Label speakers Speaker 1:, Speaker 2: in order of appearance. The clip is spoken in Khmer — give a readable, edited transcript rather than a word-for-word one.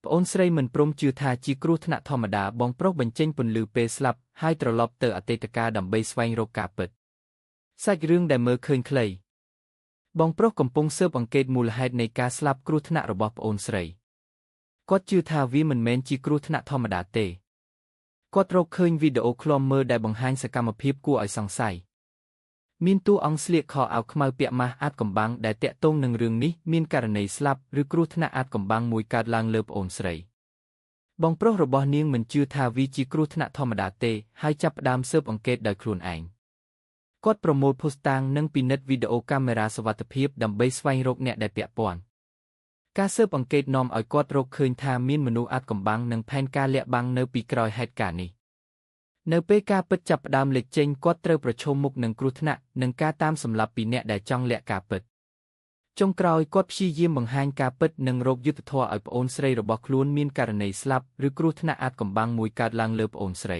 Speaker 1: ប្អូនស្រីមិនព្រមជឿថាជាគ្រោះថ្នាក់ធម្មតាបងប្រុសបញ្ចេញពន្លឺពេលស្លាប់ហើយត្រឡប់ទៅអតីតកាលដើម្បីស្វែងរកការពិតសាច់រឿងដែលមើលឃើញខ្លីបងប្រុសកំពុងស៊ើបអង្កេតមូលហេតុនៃការស្លាប់គ្រោះថ្នាក់របស់ប្អូនស្រីគាត់ជឿថាវាមិនមែនជាគ្រោះថ្នាក់ធម្មតាទេគាត់រកឃើញវីដេអូឃ្លាំមើលដែលបង្ហាញសកម្មភាពគួរឲ្យសង្ស័យមានតួអង្គស្លៀកខោអាវខ្មៅពាក់ម៉ាស់អាថ៌កំបាំងដែលតាក់ទងនឹងរឿងនេះមានករណីស្លាប់ឬគ្រោះថ្នាក់អាថ៌កំបាំងមួយកើតឡើងលើប្អូនស្រីបងប្រុសរបស់នាងមិនជឿថាវាជាគ្រោះថ្នាក់ធម្មតាទេហើយចាប់ផ្ដើមស៊ើបអង្កេតដោយខ្លួនឯងគាត់ប្រមូលភស្តុតាងនិងពិនិត្យវីដេអូកាមេរ៉ាសុវត្ថិភាពដើម្បីស្វែងរកអ្នកដែលពាក់ព័ន្ធការស៊ើបអង្កេតនាំឲ្យគាត់រកឃើញថាមានមនុស្សអាថ៌កំបាំងនិងផែនការលាក់បាំងនៅពីក្រោយហេតុការណ៍នេះនៅពេលការពិតចាប់ផ្ដើមលេចចេញគាត់ត្រូវប្រឈមមុខនឹងគ្រោះថ្នាក់និងការតាមសម្លាប់ពីអ្នកដែលចង់លាក់ការពិតចុងក្រោយគាត់ព្យាយាមបង្ហាញការពិតនិងរកយុត្តិធម៌ឲ្យប្អូនស្រីរបស់ខ្លួនមានករណីស្លាប់ឬគ្រោះថ្នាក់អាថ៌កំបាំងមួយកើតឡើងលើប្អូនស្រី